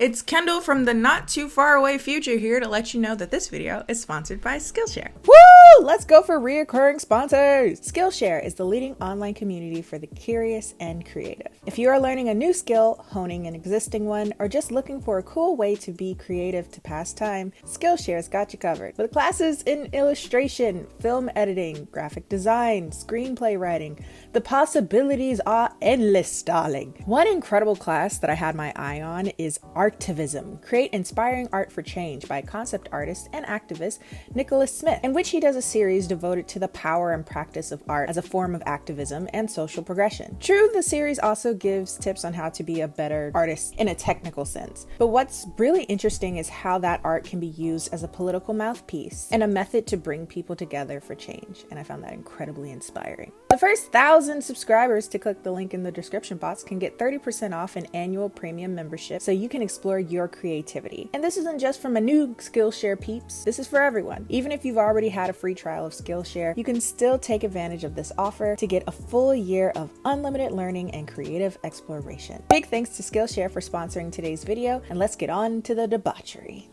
It's Kendall from the not too far away future here to let you know that this video is sponsored by Skillshare. Woo! Let's go for reoccurring sponsors! Skillshare is the leading online community for the curious and creative. If you are learning a new skill, honing an existing one, or just looking for a cool way to be creative to pass time, Skillshare's got you covered. With classes in illustration, film editing, graphic design, screenplay writing, the possibilities are endless, darling. One incredible class that I had my eye on is Artivism, Create Inspiring Art for Change by concept artist and activist Nicholas Smith, in which he does a series devoted to the power and practice of art as a form of activism and social progression. True, the series also gives tips on how to be a better artist in a technical sense, but what's really interesting is how that art can be used as a political mouthpiece and a method to bring people together for change, and I found that incredibly inspiring. The first 1,000 subscribers to click the link in the description box can get 30% off an annual premium membership so you can explore your creativity. And this isn't just for my new Skillshare peeps, this is for everyone. Even if you've already had a free trial of Skillshare, you can still take advantage of this offer to get a full year of unlimited learning and creative exploration. Big thanks to Skillshare for sponsoring today's video, and let's get on to the debauchery.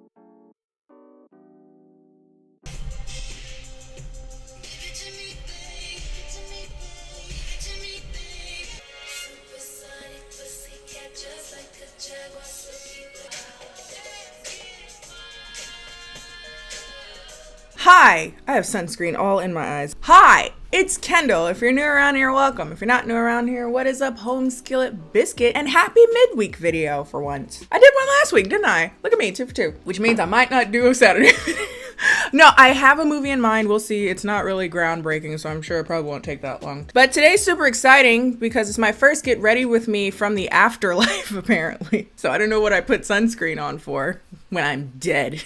Hi! I have sunscreen all in my eyes. Hi! It's Kendall. If you're new around here, welcome. If you're not new around here, what is up, home skillet biscuit? And happy midweek video for once. I did one last week, didn't I? Look at me, 2 for 2. Which means I might not do a Saturday video. No, I have a movie in mind. We'll see. It's not really groundbreaking, so I'm sure it probably won't take that long. But today's super exciting because it's my first get ready with me from the afterlife, apparently. So I don't know what I put sunscreen on for when I'm dead.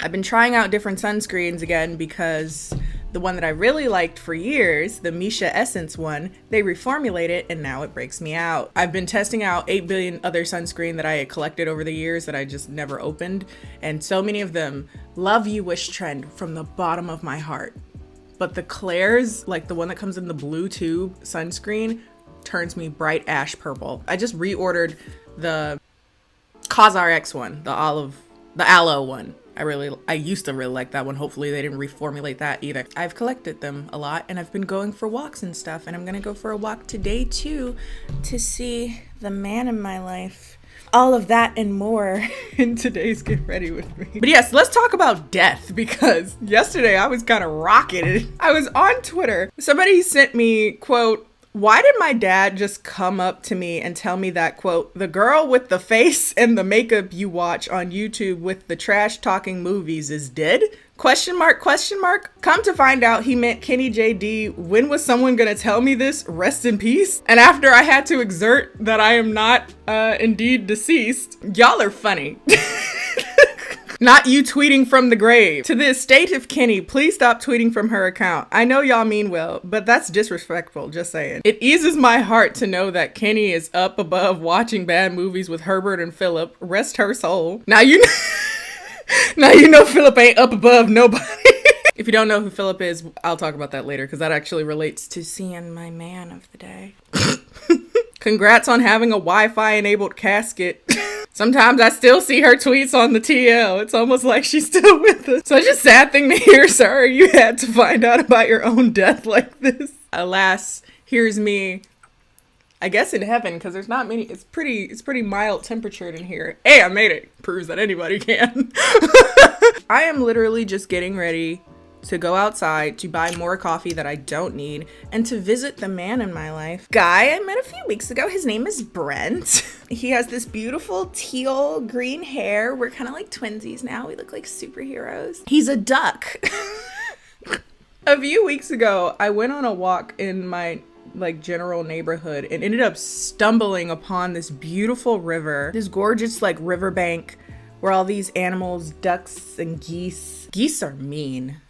I've been trying out different sunscreens again because the one that I really liked for years, the Misha Essence one, they reformulated and now it breaks me out. I've been testing out 8 billion other sunscreen that I had collected over the years that I just never opened, and so many of them love you wish trend from the bottom of my heart. But the Claire's, like the one that comes in the blue tube sunscreen, turns me bright ash purple. I just reordered the CosRX one, the aloe one. I used to really like that one. Hopefully they didn't reformulate that either. I've collected them a lot and I've been going for walks and stuff, and I'm gonna go for a walk today too to see the man in my life. All of that and more in today's Get Ready With Me. But yes, let's talk about death, because yesterday I was kind of rocketed. I was on Twitter. Somebody sent me, quote, "Why did my dad just come up to me and tell me that, quote, the girl with the face and the makeup you watch on YouTube with the trash talking movies is dead? Question mark, question mark. Come to find out he meant KennieJD. When was someone gonna tell me this? Rest in peace." And after I had to exert that I am not indeed deceased, y'all are funny. Not you tweeting from the grave. To the estate of Kennie, please stop tweeting from her account. I know y'all mean well, but that's disrespectful, just saying. It eases my heart to know that Kennie is up above watching bad movies with Herbert and Philip. Rest her soul. Now you know Philip ain't up above nobody. If you don't know who Philip is, I'll talk about that later because that actually relates to seeing my man of the day. Congrats on having a Wi-Fi enabled casket. Sometimes I still see her tweets on the TL. It's almost like she's still with us. Such a sad thing to hear. Sorry you had to find out about your own death like this. Alas, here's me, I guess in heaven, because there's not many. It's pretty mild temperatured in here. Hey, I made it. Proves that anybody can. I am literally just getting ready to go outside to buy more coffee that I don't need and to visit the man in my life. Guy I met a few weeks ago. His name is Brent. He has this beautiful teal green hair. We're kind of like twinsies now. We look like superheroes. He's a duck. A few weeks ago, I went on a walk in my general neighborhood and ended up stumbling upon this beautiful river, this gorgeous riverbank where all these animals, ducks and geese are mean.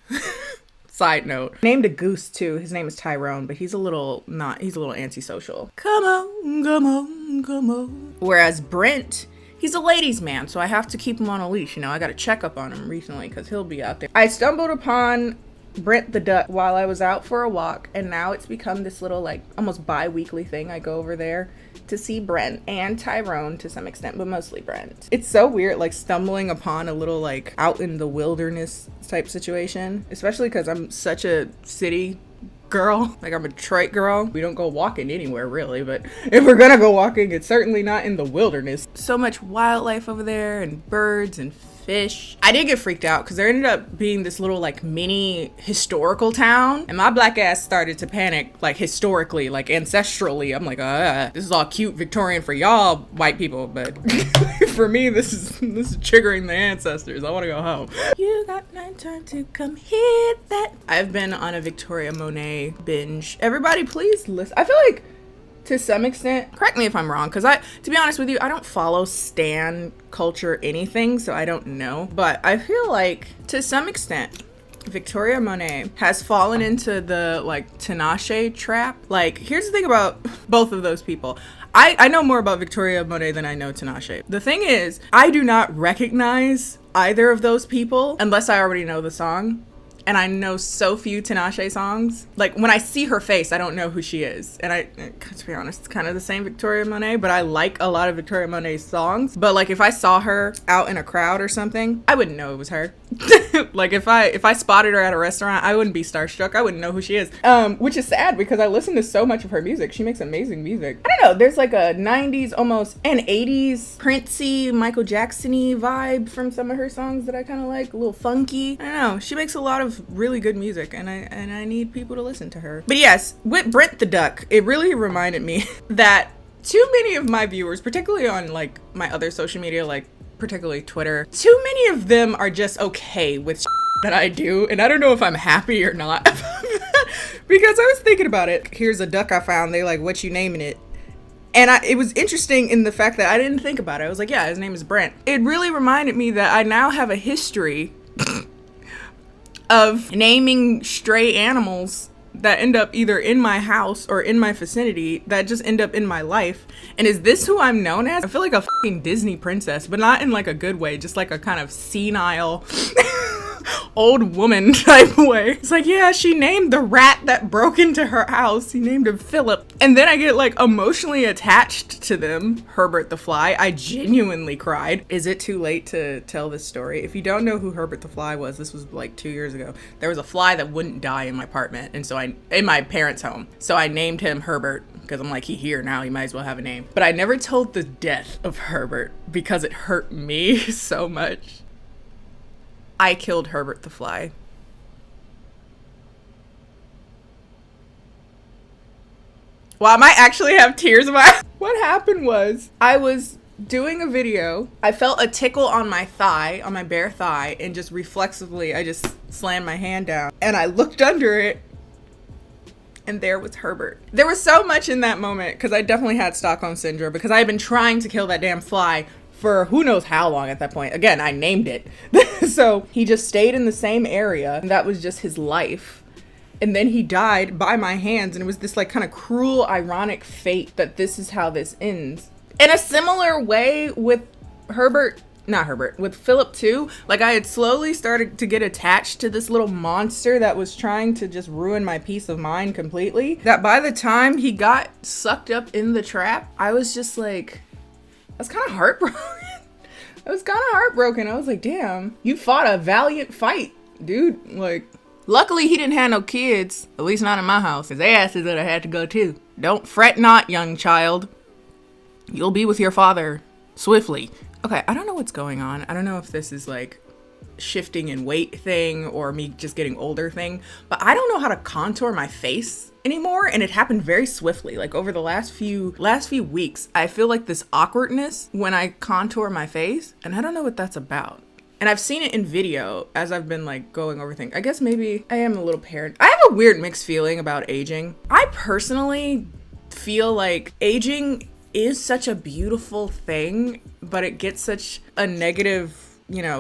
Side note, named a goose too. His name is Tyrone, but he's a little antisocial. Come on. Whereas Brent, he's a ladies' man, so I have to keep him on a leash. I got to check up on him recently because he'll be out there. I stumbled upon Brent the duck while I was out for a walk, and now it's become this little almost bi-weekly thing. I go over there to see Brent and Tyrone to some extent, but mostly Brent. It's so weird, like stumbling upon a little like out in the wilderness type situation, especially because I'm such a city girl. Like, I'm a Detroit girl. We don't go walking anywhere really, but if we're gonna go walking, it's certainly not in the wilderness. So much wildlife over there and birds and fish. I did get freaked out because there ended up being this little like mini historical town, and my black ass started to panic, like historically, like ancestrally. I'm like, this is all cute Victorian for y'all white people, but for me, this is triggering the ancestors. I want to go home. You got 9 time to come hit that. I've been on a Victoria Monet binge. Everybody, please listen. I feel like, to some extent, correct me if I'm wrong, because to be honest with you, I don't follow stan culture anything, so I don't know. But I feel like, to some extent, Victoria Monet has fallen into the, like, Tinashe trap. Like, here's the thing about both of those people. I know more about Victoria Monet than I know Tinashe. The thing is, I do not recognize either of those people unless I already know the song. And I know so few Tinashe songs. Like, when I see her face, I don't know who she is. And to be honest, it's kind of the same Victoria Monet, but I like a lot of Victoria Monet's songs. But like, if I saw her out in a crowd or something, I wouldn't know it was her. Like, if I spotted her at a restaurant, I wouldn't be starstruck. I wouldn't know who she is. Which is sad because I listen to so much of her music. She makes amazing music. I don't know, there's like a 90s almost and 80s Princey, Michael Jackson-y vibe from some of her songs that I kind of like, a little funky. I don't know, she makes a lot of really good music, and I need people to listen to her. But yes, with Brent the Duck, it really reminded me that too many of my viewers, particularly on like my other social media, like particularly Twitter, too many of them are just okay with that I do, and I don't know if I'm happy or not. Because I was thinking about it. Here's a duck I found. They like, what you naming it? And it was interesting in the fact that I didn't think about it. I was like, yeah, his name is Brent. It really reminded me that I now have a history of naming stray animals that end up either in my house or in my vicinity that just end up in my life. And is this who I'm known as? I feel like a fucking Disney princess, but not in like a good way, just like a kind of senile old woman type way. It's like, yeah, she named the rat that broke into her house. He named him Philip. And then I get like emotionally attached to them. Herbert the Fly. I genuinely cried. Is it too late to tell this story? If you don't know who Herbert the Fly was, this was like 2 years ago. There was a fly that wouldn't die in my apartment. And so in my parents' home. So I named him Herbert because I'm like, he here now, he might as well have a name. But I never told the death of Herbert because it hurt me so much. I killed Herbert the Fly. Well, I might actually have tears in my eyes. What happened was, I was doing a video. I felt a tickle on my thigh, on my bare thigh, and just reflexively, I just slammed my hand down. And I looked under it, and there was Herbert. There was so much in that moment, because I definitely had Stockholm Syndrome, because I had been trying to kill that damn fly for who knows how long at that point. Again, I named it. So he just stayed in the same area, and that was just his life. And then he died by my hands, and it was this like kind of cruel, ironic fate that this is how this ends. In a similar way with with Philip too, like I had slowly started to get attached to this little monster that was trying to just ruin my peace of mind completely. That by the time he got sucked up in the trap, I was just like, I was kind of heartbroken. I was like, damn, you fought a valiant fight, dude. Like, luckily he didn't have no kids, at least not in my house, because they asses would have had to go too. Don't fret not, young child. You'll be with your father swiftly. Okay, I don't know what's going on. I don't know if this is like shifting in weight thing or me just getting older thing, but I don't know how to contour my face anymore, and it happened very swiftly. Like over the last few weeks, I feel like this awkwardness when I contour my face, and I don't know what that's about. And I've seen it in video as I've been like going over things. I guess maybe I am a little paranoid. I have a weird mixed feeling about aging. I personally feel like aging is such a beautiful thing, but it gets such a negative,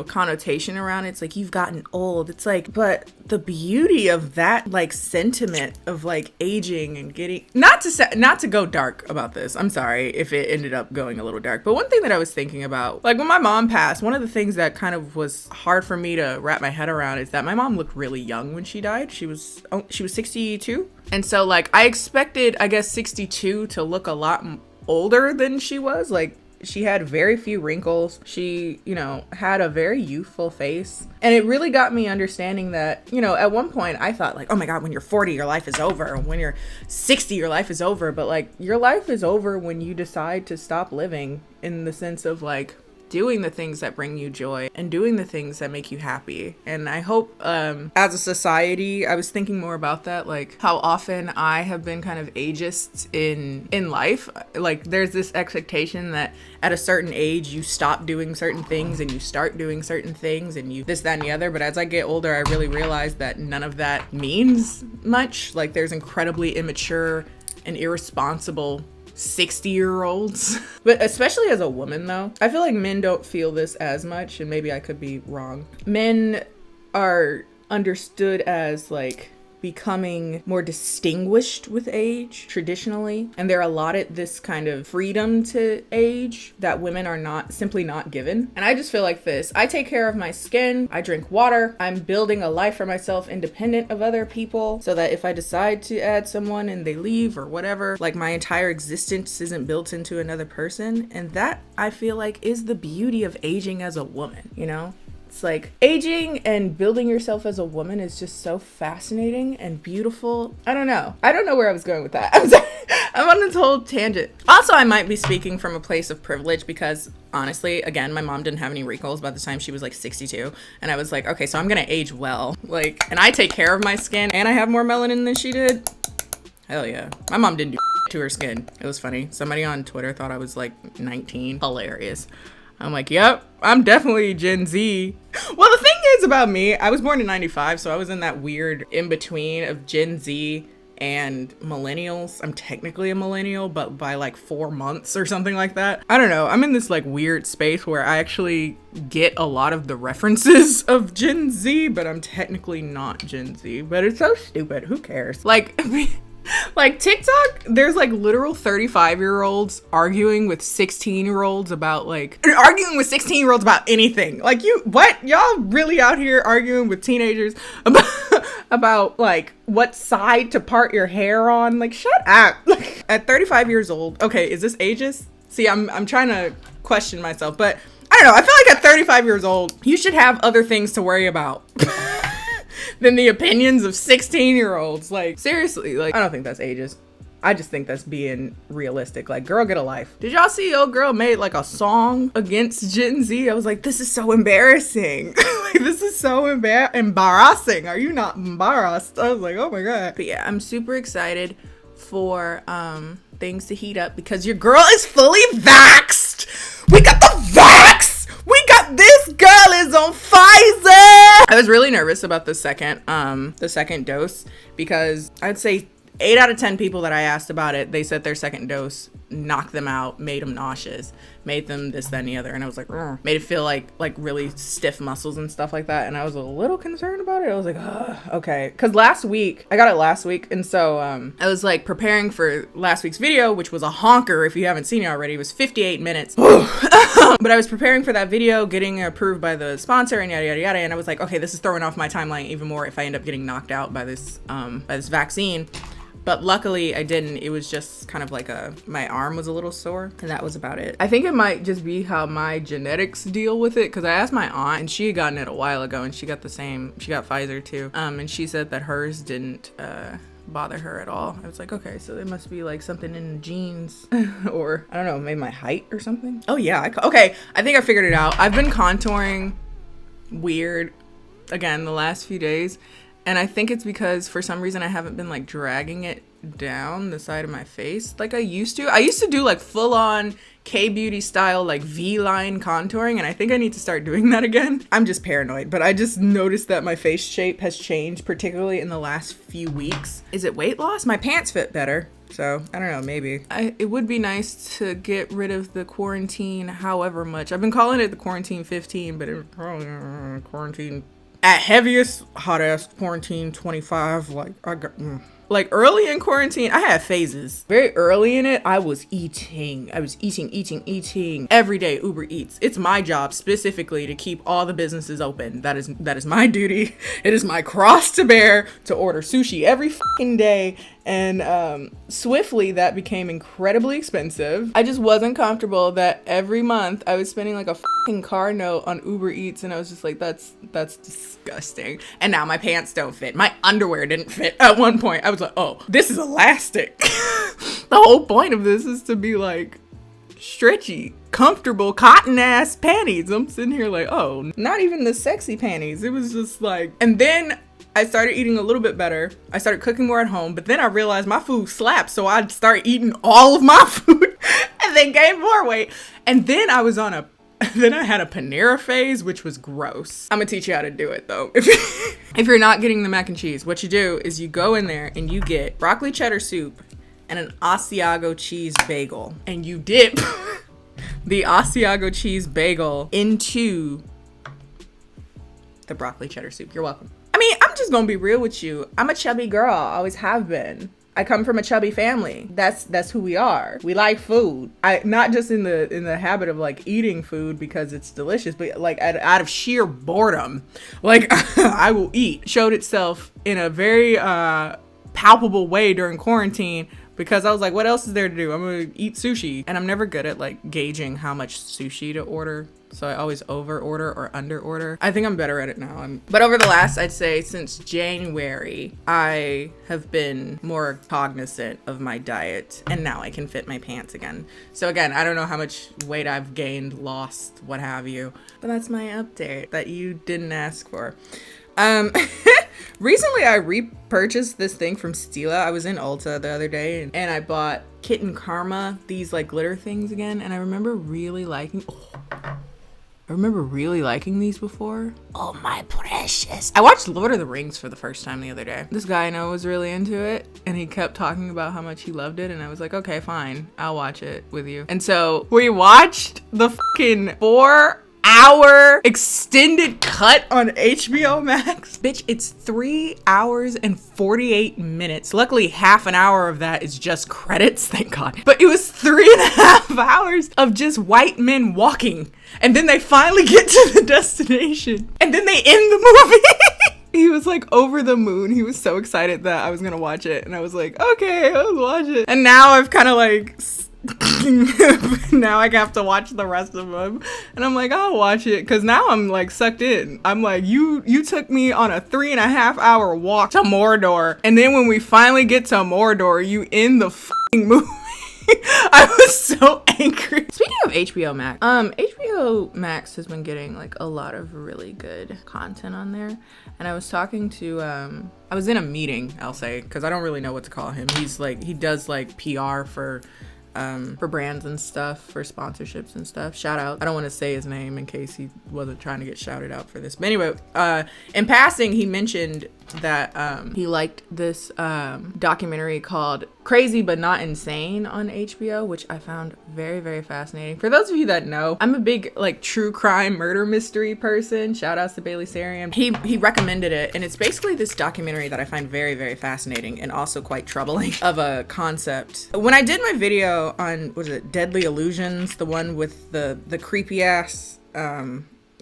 connotation around it. It's like, you've gotten old. It's like, but the beauty of that like sentiment of like aging and getting, not to go dark about this, I'm sorry if it ended up going a little dark, but one thing that I was thinking about, like when my mom passed, one of the things that kind of was hard for me to wrap my head around is that my mom looked really young when she died. She was 62. And so like I expected, I guess, 62 to look a lot older than she was. Like, she had very few wrinkles. She, you know, had a very youthful face. And it really got me understanding that, you know, at one point I thought like, oh my God, when you're 40, your life is over. When you're 60, your life is over. But like, your life is over when you decide to stop living, in the sense of like doing the things that bring you joy and doing the things that make you happy. And I hope as a society, I was thinking more about that, like how often I have been kind of ageist in life. Like, there's this expectation that at a certain age you stop doing certain things and you start doing certain things and you this, that, and the other. But as I get older, I really realize that none of that means much. Like, there's incredibly immature and irresponsible 60-year-olds. But especially as a woman, though, I feel like men don't feel this as much, and maybe I could be wrong. Men are understood as like becoming more distinguished with age traditionally, and they're allotted this kind of freedom to age that women are simply not given. And I just feel like this: I take care of my skin, I drink water, I'm building a life for myself independent of other people, so that if I decide to add someone and they leave or whatever, like, my entire existence isn't built into another person. And that, I feel like, is the beauty of aging as a woman, you know? It's like, aging and building yourself as a woman is just so fascinating and beautiful. I don't know where I was going with that. I'm sorry. I'm on this whole tangent. Also, I might be speaking from a place of privilege because, honestly, again, my mom didn't have any wrinkles by the time she was like 62. And I was like, okay, so I'm gonna age well. Like, and I take care of my skin and I have more melanin than she did. Hell yeah. My mom didn't do to her skin. It was funny. Somebody on Twitter thought I was like 19. Hilarious. I'm like, yep, I'm definitely Gen Z. Well, the thing is about me, I was born in 95, so I was in that weird in-between of Gen Z and millennials. I'm technically a millennial, but by like 4 months or something like that. I don't know. I'm in this like weird space where I actually get a lot of the references of Gen Z, but I'm technically not Gen Z. But it's so stupid. Who cares? Like, like TikTok, there's like literal 35-year-olds arguing with 16-year-olds about anything. Like, what? Y'all really out here arguing with teenagers about like what side to part your hair on? Like, shut up. At 35 years old, okay, is this ageist? See, I'm trying to question myself, but I don't know. I feel like at 35 years old, you should have other things to worry about than the opinions of 16-year-olds. Like, seriously, like, I don't think that's ageist. I just think that's being realistic. Like, girl, get a life. Did y'all see old girl made like a song against Gen Z? I was like, this is so embarrassing. Like, this is so embarrassing. Are you not embarrassed? I was like, oh my God. But yeah, I'm super excited for things to heat up because your girl is fully vaxxed. We got the vax. This girl is on Pfizer. I was really nervous about the second dose because I'd say 8 out of 10 people that I asked about it, they said their second dose knocked them out, made them nauseous, made them this, that, and the other. And I was like, ugh. Made it feel like really stiff muscles and stuff like that. And I was a little concerned about it. I was like, ugh, okay. Because I got it last week. And so I was like preparing for last week's video, which was a honker. If you haven't seen it already, it was 58 minutes. But I was preparing for that video, getting approved by the sponsor and yada, yada, yada. And I was like, okay, this is throwing off my timeline even more if I end up getting knocked out by this vaccine. But luckily I didn't. It was just kind of like my arm was a little sore and that was about it. I think it might just be how my genetics deal with it, because I asked my aunt and she had gotten it a while ago and she got Pfizer too. And she said that hers didn't bother her at all. I was like, okay, so there must be like something in the genes or I don't know, maybe my height or something. Oh yeah, okay, I think I figured it out. I've been contouring weird again the last few days. And I think it's because for some reason I haven't been like dragging it down the side of my face like I used to. I used to do like full on K-beauty style like V-line contouring, and I think I need to start doing that again. I'm just paranoid, but I just noticed that my face shape has changed, particularly in the last few weeks. Is it weight loss? My pants fit better. So I don't know, maybe. It would be nice to get rid of the quarantine however much. I've been calling it the quarantine 15, but it's probably quarantine at heaviest hot ass quarantine 25. Like I got Like early in quarantine, I had phases. Very early in it, I was eating every day. Uber Eats. It's my job specifically to keep all the businesses open. That is my duty. It is my cross to bear to order sushi every fucking day. And swiftly that became incredibly expensive. I just wasn't comfortable that every month I was spending like a fucking car note on Uber Eats, and I was just like, that's disgusting. And now my pants don't fit. My underwear didn't fit at one point. I was like, oh, this is elastic. The whole point of this is to be like stretchy, comfortable, cotton ass panties. I'm sitting here like, oh, not even the sexy panties. It was just like, and then I started eating a little bit better. I started cooking more at home, but then I realized my food slapped, so I'd start eating all of my food and then gained more weight. And then I was on then I had a Panera phase, which was gross. I'm gonna teach you how to do it though. If you're not getting the mac and cheese, what you do is you go in there and you get broccoli cheddar soup and an Asiago cheese bagel, and you dip the Asiago cheese bagel into the broccoli cheddar soup. You're welcome. I mean, I'm just gonna be real with you. I'm a chubby girl, always have been. I come from a chubby family. That's who we are. We like food. I not just in the habit of like eating food because it's delicious, but like out of sheer boredom, like I will eat. Showed itself in a very palpable way during quarantine, because I was like, what else is there to do? I'm gonna eat sushi, and I'm never good at like gauging how much sushi to order. So I always over order or under order. I think I'm better at it now. But over the last, I'd say since January, I have been more cognizant of my diet, and now I can fit my pants again. So again, I don't know how much weight I've gained, lost, what have you, but that's my update that you didn't ask for. Recently I repurchased this thing from Stila. I was in Ulta the other day and I bought Kitten Karma, these like glitter things again, and I remember really liking these before. Oh my precious. I watched Lord of the Rings for the first time the other day. This guy I know was really into it, and he kept talking about how much he loved it, and I was like, okay, fine, I'll watch it with you. And so we watched the fucking 4-hour extended cut on HBO Max. Bitch, it's 3 hours and 48 minutes. Luckily, half an hour of that is just credits, thank God. But it was 3.5 hours of just white men walking. And then they finally get to the destination. And then they end the movie. He was like over the moon. He was so excited that I was gonna watch it. And I was like, okay, I'll watch it. And now I've kind of like... now I have to watch the rest of them, and I'm like, I'll watch it, because now I'm like sucked in. I'm like, you took me on a 3.5 hour walk to Mordor, and then when we finally get to Mordor, you end the fucking movie. I was so angry. Speaking of HBO Max, HBO Max has been getting like a lot of really good content on there, and I was talking to I was in a meeting, I'll say, because I don't really know what to call him. He's like, he does like PR for brands and stuff, for sponsorships and stuff. Shout out. I don't want to say his name in case he wasn't trying to get shouted out for this. But anyway, in passing, he mentioned that he liked this documentary called Crazy But Not Insane on HBO, which I found very, very fascinating. For those of you that know, I'm a big like true crime murder mystery person. Shout outs to Bailey Sarian. He recommended it, and it's basically this documentary that I find very, very fascinating and also quite troubling of a concept. When I did my video on, was it Deadly Illusions, the one with the creepy ass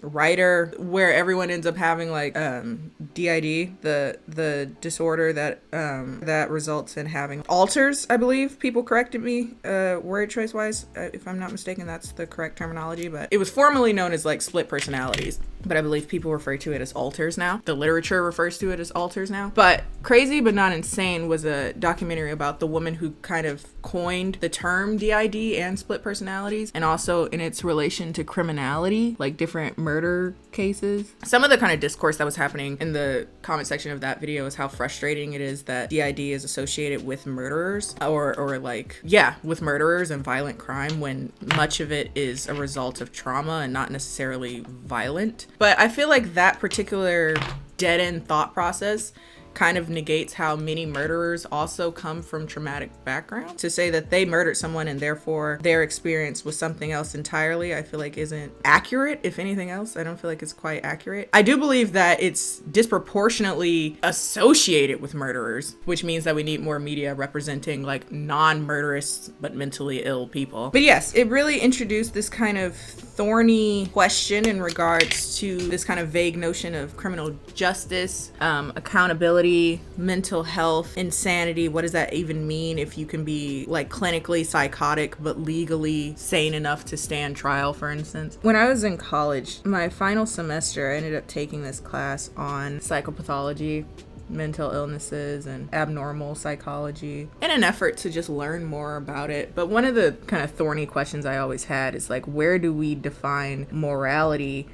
writer where everyone ends up having like DID, the disorder that results in having alters, I believe. People corrected me word choice wise, if I'm not mistaken, that's the correct terminology, but it was formerly known as like split personalities, but I believe people refer to it as alters now. The literature refers to it as alters now. But Crazy But Not Insane was a documentary about the woman who kind of coined the term DID and split personalities, and also in its relation to criminality, like different murder cases. Some of the kind of discourse that was happening in the comment section of that video is how frustrating it is that DID is associated with murderers, or like, yeah, with murderers and violent crime, when much of it is a result of trauma and not necessarily violent. But I feel like that particular dead-end thought process kind of negates how many murderers also come from traumatic backgrounds. To say that they murdered someone and therefore their experience was something else entirely, I feel like isn't accurate. If anything else, I don't feel like it's quite accurate. I do believe that it's disproportionately associated with murderers, which means that we need more media representing like non-murderous but mentally ill people. But yes, it really introduced this kind of thorny question in regards to this kind of vague notion of criminal justice, accountability, mental health, insanity. What does that even mean if you can be like clinically psychotic but legally sane enough to stand trial, for instance? When I was in college, my final semester, I ended up taking this class on psychopathology, mental illnesses, and abnormal psychology in an effort to just learn more about it. But one of the kind of thorny questions I always had is like, where do we define morality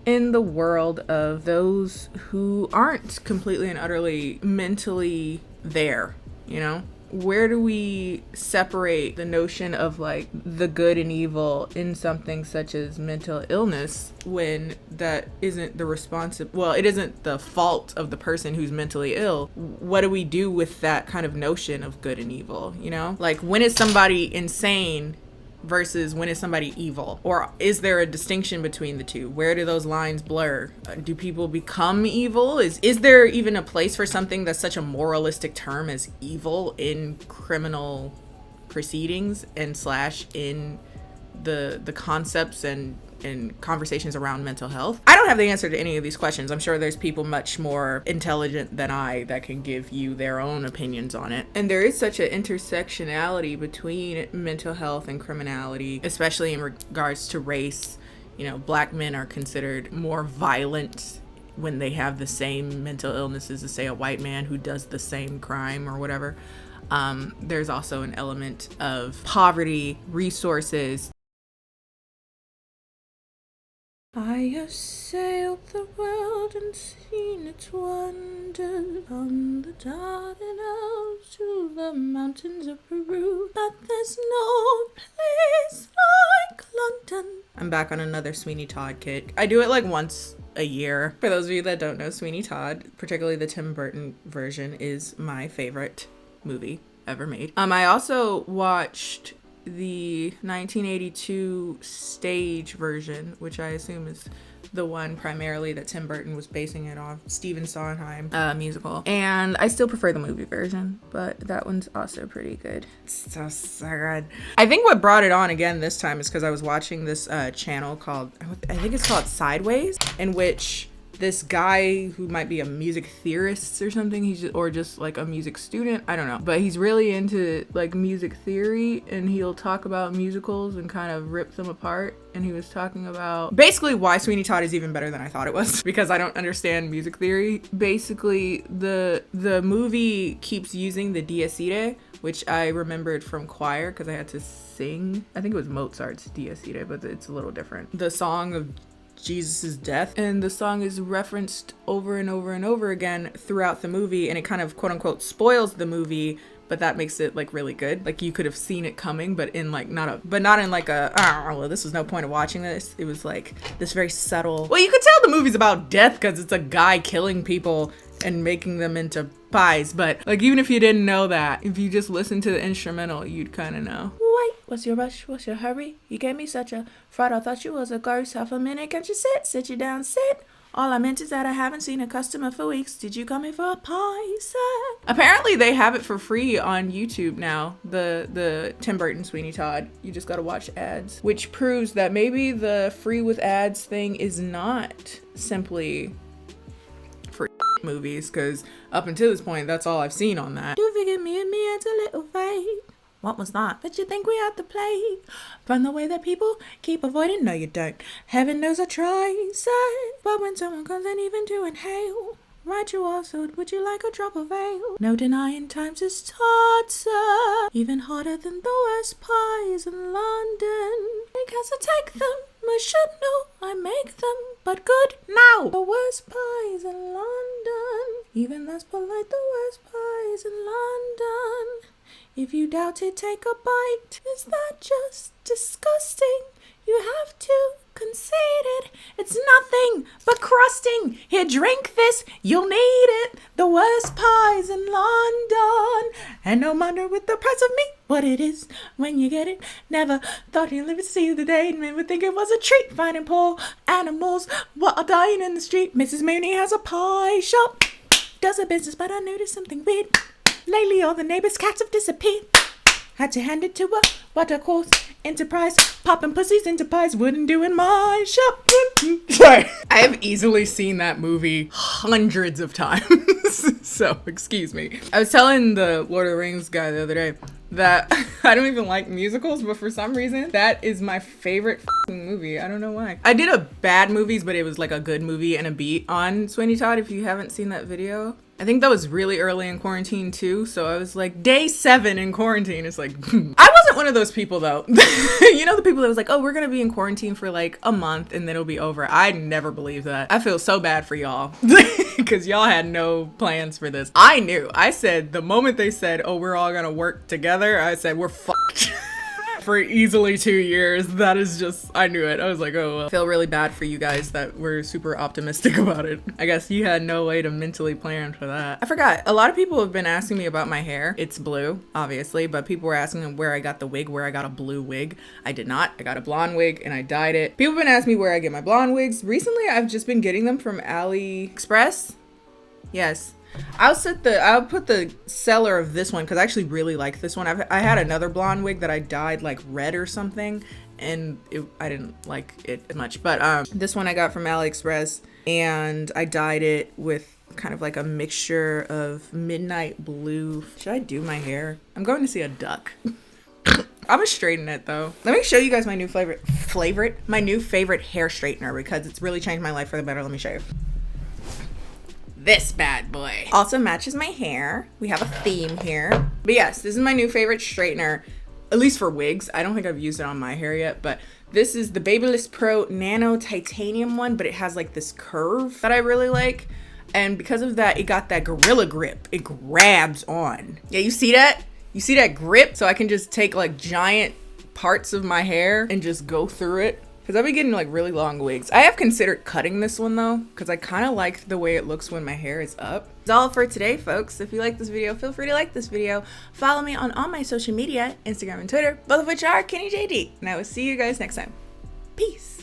in the world of those who aren't completely and utterly mentally there, you know? Where do we separate the notion of like the good and evil in something such as mental illness when that isn't it isn't the fault of the person who's mentally ill? What do we do with that kind of notion of good and evil, you know? Like, when is somebody insane versus when is somebody evil? Or is there a distinction between the two? Where do those lines blur? Do people become evil? Is there even a place for something that's such a moralistic term as evil in criminal proceedings and / in the concepts and conversations around mental health? I don't have the answer to any of these questions. I'm sure there's people much more intelligent than I that can give you their own opinions on it. And there is such an intersectionality between mental health and criminality, especially in regards to race. You know, Black men are considered more violent when they have the same mental illnesses as, say, a white man who does the same crime or whatever. There's also an element of poverty, resources. I have sailed the world and seen its wonders, from the Dardan Alps to the mountains of Peru, but there's no place like London. I'm back on another Sweeney Todd kick. I do it like once a year. For those of you that don't know, Sweeney Todd, particularly the Tim Burton version, is my favorite movie ever made. I also watched the 1982 stage version, which I assume is the one primarily that Tim Burton was basing it off, Stephen Sondheim musical. And I still prefer the movie version, but that one's also pretty good. It's so good. I think what brought it on again this time is because I was watching this channel called, I think it's called Sideways, in which this guy who might be a music theorist or something, or just like a music student, I don't know, but he's really into like music theory, and he'll talk about musicals and kind of rip them apart. And he was talking about basically why Sweeney Todd is even better than I thought it was, because I don't understand music theory. Basically, the movie keeps using the Dies Irae, which I remembered from choir because I had to sing. I think it was Mozart's Dies Irae, but it's a little different. The song of Jesus's death, and the song is referenced over and over and over again throughout the movie, and it kind of quote unquote spoils the movie, but that makes it like really good. Like, you could have seen it coming, but in like not in like a well, this was no point of watching this. It was like this very subtle, well, you could tell the movie's about death because it's a guy killing people and making them into pies. But like, even if you didn't know that, if you just listened to the instrumental, you'd kind of know. Wait, what's your rush? What's your hurry? You gave me such a fright, I thought you was a ghost. Half a minute, can't you sit you down, sit. All I meant is that I haven't seen a customer for weeks. Did you come here for a pie, sir? Apparently they have it for free on YouTube now, the Tim Burton Sweeney Todd. You just gotta watch ads, which proves that maybe the free with ads thing is not simply for movies, because up until this point, that's all I've seen on that. Do forgive me and me, it's a little vague. What was that? But you think we have to play from the way that people keep avoiding? No, you don't. Heaven knows I try, sir. But when someone comes and even to inhale, right you are, so would you like a drop of ale? No denying times is hard, sir. Even harder than the worst pies in London. Because I take them, I should know I make them, but good now. The worst pies in London. Even less polite, the worst pies in London. If you doubt it, take a bite. Is that just disgusting? You have to concede it. It's It's nothing but crusting. Here, drink this, you'll need it. The worst pies in London. And no wonder with the price of meat, what it is when you get it. Never thought you'd live to see the day, and men would think it was a treat. Finding poor animals while dying in the street. Mrs. Mooney has a pie shop. Does a business, but I noticed something weird. Lately, all the neighbors' cats have disappeared. Had to hand it to a watercourse enterprise. Popping pussies into pies wouldn't do in my shop. Sorry. I have easily seen that movie hundreds of times. So, excuse me. I was telling the Lord of the Rings guy the other day that I don't even like musicals, but for some reason, that is my favorite movie. I don't know why. I did a bad movies, but it was like a good movie and a beat on Sweeney Todd, if you haven't seen that video. I think that was really early in quarantine too, so I was like, day 7 in quarantine. It's like, I wasn't one of those people though. You know, the people that was like, oh, we're gonna be in quarantine for like a month and then it'll be over. I never believed that. I feel so bad for y'all because y'all had no plans for this. I knew. I said the moment they said, oh, we're all gonna work together, I said, we're fucked. For easily 2 years. That is just, I knew it. I was like, oh, well. I feel really bad for you guys that were super optimistic about it. I guess you had no way to mentally plan for that. I forgot. A lot of people have been asking me about my hair. It's blue, obviously, but people were asking where I got the wig, where I got a blue wig. I did not. I got a blonde wig and I dyed it. People have been asking me where I get my blonde wigs. Recently, I've just been getting them from AliExpress. Yes. I'll put the seller of this one because I actually really like this one. I had another blonde wig that I dyed like red or something, and I didn't like it much. But this one I got from AliExpress, and I dyed it with kind of like a mixture of midnight blue. Should I do my hair? I'm going to see a duck. I'm gonna straighten it though. Let me show you guys my new favorite hair straightener because it's really changed my life for the better. Let me show you. This bad boy also matches my hair. We have a theme here. But yes, this is my new favorite straightener, at least for wigs. I don't think I've used it on my hair yet, but this is the Babyliss Pro Nano Titanium one, but it has like this curve that I really like. And because of that, it got that gorilla grip. It grabs on. Yeah, you see that? You see that grip? So I can just take like giant parts of my hair and just go through it. Because I've been getting like really long wigs. I have considered cutting this one though, because I kind of like the way it looks when my hair is up. That's all for today, folks. If you like this video, feel free to like this video. Follow me on all my social media, Instagram and Twitter, both of which are KennieJD. And I will see you guys next time. Peace.